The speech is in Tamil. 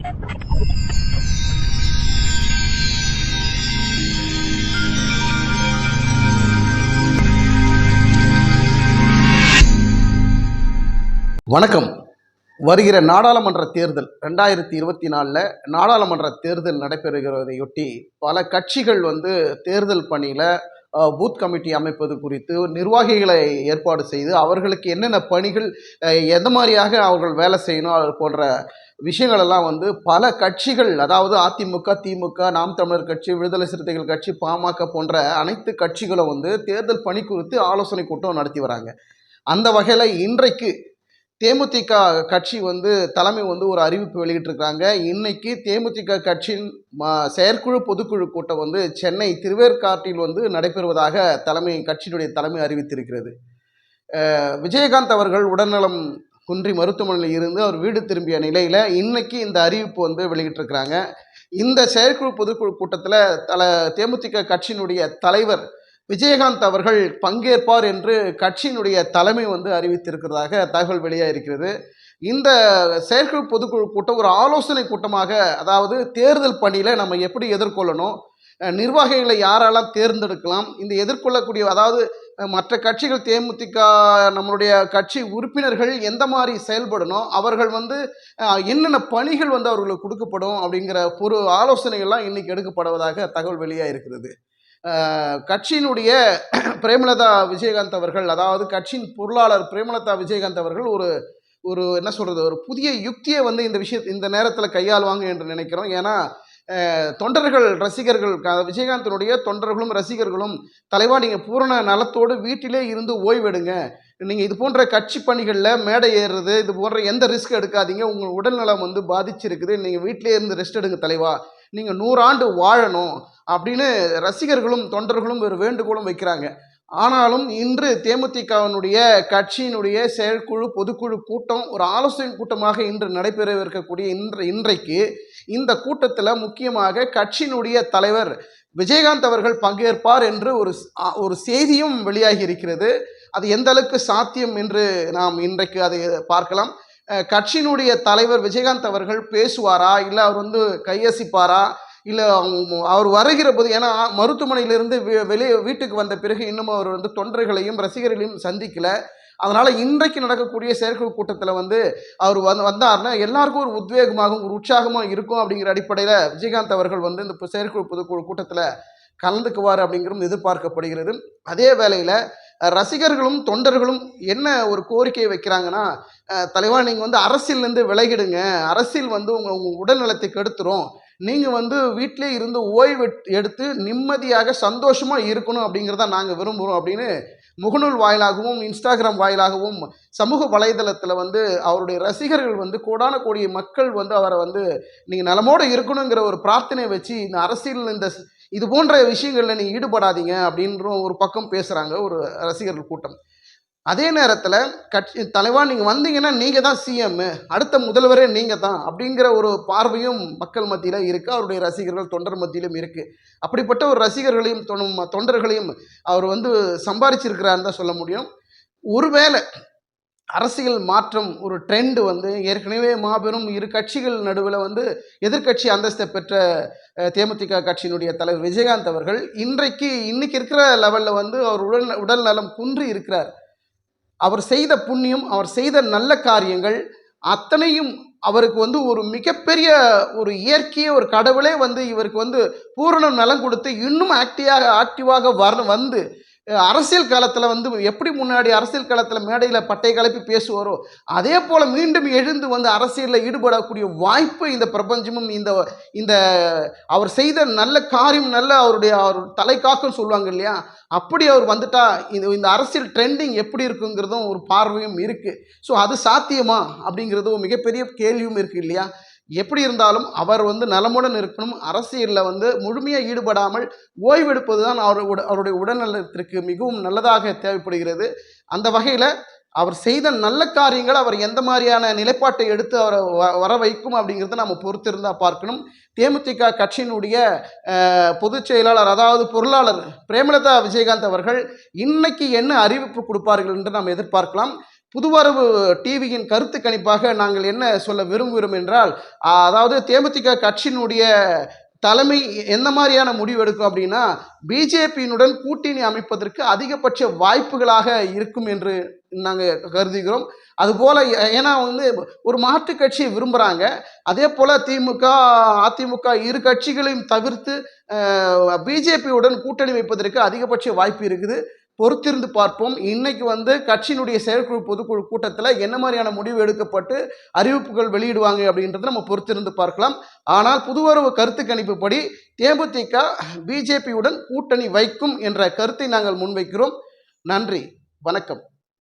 வணக்கம். வருகிற நாடாளுமன்ற தேர்தல் 2024 நாடாளுமன்ற தேர்தல் நடைபெறுகிறதையொட்டி பல கட்சிகள் தேர்தல் பணியில் பூத் கமிட்டி அமைப்பது குறித்து நிர்வாகிகளை ஏற்பாடு செய்து அவர்களுக்கு என்னென்ன பணிகள் எந்த மாதிரியாக அவர்கள் வேலை செய்யணும் அது போன்ற விஷயங்களெல்லாம் பல கட்சிகள், அதாவது அதிமுக, திமுக, நாம் தமிழர் கட்சி, விடுதலை சிறுத்தைகள் கட்சி, பாமக போன்ற அனைத்து கட்சிகளும் தேர்தல் பணி குறித்து ஆலோசனை கூட்டம் நடத்தி வராங்க. அந்த வகையில் இன்றைக்கு தேமுதிக கட்சி தலைமை ஒரு அறிவிப்பு வெளியிட்டிருக்காங்க. இன்னைக்கு தேமுதிக கட்சியின் செயற்குழு பொதுக்குழு கூட்டம் சென்னை திருவேற்காட்டில் நடைபெறுவதாக கட்சியினுடைய தலைமை அறிவித்திருக்கிறது. விஜயகாந்த் அவர்கள் உடல்நலம் குன்றி மருத்துவமனையில் இருந்து அவர் வீடு திரும்பிய நிலையில் இன்னைக்கு இந்த அறிவிப்பு வெளியிட்டிருக்கிறாங்க. இந்த செயற்குழு பொதுக்குழு கூட்டத்தில் தேமுதிக கட்சியினுடைய தலைவர் விஜயகாந்த் அவர்கள் பங்கேற்பார் என்று கட்சியினுடைய தலைமை அறிவித்திருக்கிறதாக தகவல் வெளியாக இருக்கிறது. இந்த செயற்குழு பொதுக்குழு கூட்டம் ஒரு ஆலோசனை கூட்டமாக, அதாவது தேர்தல் பணியில் நம்ம எப்படி எதிர்கொள்ளணும், நிர்வாகிகளை யாரெல்லாம் தேர்ந்தெடுக்கலாம், இந்த எதிர்கொள்ளக்கூடிய, அதாவது மற்ற கட்சிகள் தேமுதிக நம்மளுடைய கட்சி உறுப்பினர்கள் எந்த மாதிரி செயல்படணும், அவர்கள் என்னென்ன பணிகள் அவர்களுக்கு கொடுக்கப்படும் அப்படிங்கிற ஒரு ஆலோசனைகள்லாம் இன்னைக்கு எடுக்கப்படுவதாக தகவல் வெளியாக இருக்கிறது. கட்சியினுடைய பிரேமலதா விஜயகாந்த் அவர்கள், அதாவது கட்சியின் பொருளாளர் பிரேமலதா விஜயகாந்த் அவர்கள் ஒரு என்ன சொல்கிறது, ஒரு புதிய யுக்தியை இந்த நேரத்தில் கையாளுவாங்க என்று நினைக்கிறோம். ஏன்னா தொண்டர்கள், ரசிகர்கள், விஜயகாந்தினுடைய தொண்டர்களும் ரசிகர்களும், தலைவா நீங்கள் பூரண நலத்தோடு வீட்டிலே இருந்து ஓய்வெடுங்க, நீங்கள் இது போன்ற கட்சி பணிகளில் மேடை ஏறுறது இது போன்ற எந்த ரிஸ்க் எடுக்காதீங்க, உங்கள் உடல்நலம் பாதிச்சிருக்குது, நீங்கள் வீட்டிலே இருந்து ரெஸ்ட் எடுங்க தலைவா, நீங்கள் 100 ஆண்டு வாழணும் அப்படின்னு ரசிகர்களும் தொண்டர்களும் ஒரு வேண்டுகோளும் வைக்கிறாங்க. ஆனாலும் இன்று தேமுதிகவினுடைய கட்சியினுடைய செயற்குழு பொதுக்குழு கூட்டம் ஒரு ஆலோசனை கூட்டமாக இன்று நடைபெறவிருக்கக்கூடிய இன்றைக்கு இந்த கூட்டத்தில் முக்கியமாக கட்சியினுடைய தலைவர் விஜயகாந்த் அவர்கள் பங்கேற்பார் என்று ஒரு செய்தியும் வெளியாகி இருக்கிறது. அது எந்த அளவுக்கு சாத்தியம் என்று நாம் இன்றைக்கு அதை பார்க்கலாம். கட்சியினுடைய தலைவர் விஜயகாந்த் அவர்கள் பேசுவாரா, இல்லை அவர் கையசிப்பாரா, இல்லை அவர் வருகிற போது, ஏன்னா மருத்துவமனையிலிருந்து வெளியே வீட்டுக்கு வந்த பிறகு இன்னும் அவர் தொண்டர்களையும் ரசிகர்களையும் சந்திக்கல. அதனால் இன்றைக்கு நடக்கக்கூடிய செயற்குழு கூட்டத்தில் அவர் வந்தார்னா எல்லாருக்கும் ஒரு உத்வேகமாகவும் ஒரு உற்சாகமாக இருக்கும் அப்படிங்கிற அடிப்படையில் விஜயகாந்த் அவர்கள் இந்த செயற்குழு பொதுக்குழு கூட்டத்தில் கலந்துக்குவார் அப்படிங்கிறதும் எதிர்பார்க்கப்படுகிறது. அதே வேளையில் ரசிகர்களும் தொண்டர்களும் என்ன ஒரு கோரிக்கையை வைக்கிறாங்கன்னா, தலைவா நீங்கள் அரசியல்லேருந்து விலகிடுங்க, அரசியல் உங்கள் உடல் நலத்தை கெடுத்துரும், நீங்கள் வீட்டிலே இருந்து ஓய்வு எடுத்து நிம்மதியாக சந்தோஷமாக இருக்கணும் அப்படிங்கிறத நாங்கள் விரும்புகிறோம் அப்படின்னு முகநூல் வாயிலாகவும் இன்ஸ்டாகிராம் வாயிலாகவும் சமூக வலைதளத்தில் அவருடைய ரசிகர்கள் கோடான கோடிய மக்கள் அவரை நீங்கள் நலமோடு இருக்கணுங்கிற ஒரு பிரார்த்தனை வச்சு இந்த அரசியல் இது போன்ற விஷயங்களில் நீங்கள் ஈடுபடாதீங்க அப்படின்ற ஒரு பக்கம் பேசுகிறாங்க ஒரு ரசிகர்கள் கூட்டம். அதே நேரத்தில் கட்சி தலைவா நீங்கள் வந்தீங்கன்னா நீங்கள் தான் சிஎம், அடுத்த முதல்வரே நீங்கள் தான் அப்படிங்கிற ஒரு பார்வையும் மக்கள் மத்தியில் இருக்குது, அவருடைய ரசிகர்கள் தொண்டர் மத்தியிலும் இருக்குது. அப்படிப்பட்ட ஒரு ரசிகர்களையும் தொண்டர்களையும் அவர் சம்பாதிச்சிருக்கிறாருன்னு தான் சொல்ல முடியும். ஒருவேளை அரசியல் மாற்றம் ஒரு ட்ரெண்டு ஏற்கனவே மாபெரும் இரு கட்சிகள் நடுவில் எதிர்கட்சி அந்தஸ்தை பெற்ற தேமுதிக கட்சியினுடைய தலைவர் விஜயகாந்த் அவர்கள் இன்னைக்கு இருக்கிற லெவலில் அவர் உடல் நலம் குன்றி இருக்கிறார். அவர் செய்த புண்ணியம், அவர் செய்த நல்ல காரியங்கள் அத்தனையும் அவருக்கு ஒரு மிகப்பெரிய ஒரு இயற்கையே, ஒரு கடவுளே இவருக்கு பூரண நலம் கொடுத்து இன்னும் ஆக்டிவாக அரசியல் காலத்தில் எப்படி முன்னாடி அரசியல் காலத்தில் மேடையில் பட்டை கலப்பி பேசுவாரோ அதே போல் மீண்டும் எழுந்து அரசியலில் ஈடுபடக்கூடிய வாய்ப்பு இந்த பிரபஞ்சமும் இந்த அவர் செய்த நல்ல காரியம், நல்ல அவர் தலை காக்குன்னு சொல்லுவாங்க இல்லையா, அப்படி அவர் வந்துட்டா இந்த அரசியல் ட்ரெண்டிங் எப்படி இருக்குங்கிறதும் ஒரு பார்வையும் இருக்குது. ஸோ அது சாத்தியமா அப்படிங்கிறது ஒரு மிகப்பெரிய கேள்வியும் இருக்குது இல்லையா. எப்படி இருந்தாலும் அவர் நலமுடன் இருக்கணும், அரசியலில் முழுமையாக ஈடுபடாமல் ஓய்வெடுப்பது தான் அவருடைய உடல்நலத்திற்கு மிகவும் நல்லதாக தேவைப்படுகிறது. அந்த வகையில் அவர் செய்த நல்ல காரியங்கள் அவர் எந்த மாதிரியான நிலைப்பாட்டை எடுத்து அவரை வர வைக்கும் அப்படிங்கிறத நம்ம பொறுத்திருந்தால் பார்க்கணும். தேமுதிக கட்சியினுடைய பொதுச் செயலாளர், அதாவது பொருளாளர் பிரேமலதா விஜயகாந்த் அவர்கள் இன்னைக்கு என்ன அறிவிப்பு கொடுப்பார்கள் என்று நாம் எதிர்பார்க்கலாம். புதுவரவு டிவியின் கருத்து கணிப்பாக நாங்கள் என்ன சொல்ல விரும்புகிறோம் என்றால், அதாவது தேமுதிக கட்சியினுடைய தலைமை என்ன மாதிரியான முடிவு எடுக்கும் அப்படின்னா, பிஜேபியினுடன் கூட்டணி அமைப்பதற்கு அதிகபட்ச வாய்ப்புகளாக இருக்கும் என்று நாங்கள் கருதுகிறோம். அதுபோல ஏன்னா வந்து ஒரு மாற்றுக் கட்சியை விரும்புகிறாங்க. அதே போல திமுக, அதிமுக இரு கட்சிகளையும் தவிர்த்து பிஜேபியுடன் கூட்டணி வைப்பதற்கு அதிகபட்ச வாய்ப்பு இருக்குது. பொறுத்திருந்து பார்ப்போம். இன்னைக்கு வந்து கட்சியினுடைய செயற்குழு பொதுக்குழு கூட்டத்தில் என்ன மாதிரியான முடிவு எடுக்கப்பட்டு அறிவிப்புகள் வெளியிடுவாங்க அப்படின்றத நம்ம பொறுத்திருந்து பார்க்கலாம். ஆனால் புதுவரவு கருத்து கணிப்புப்படி தேமுதிக பிஜேபியுடன் கூட்டணி வைக்கும் என்ற கருத்தை நாங்கள் முன்வைக்கிறோம். நன்றி, வணக்கம்.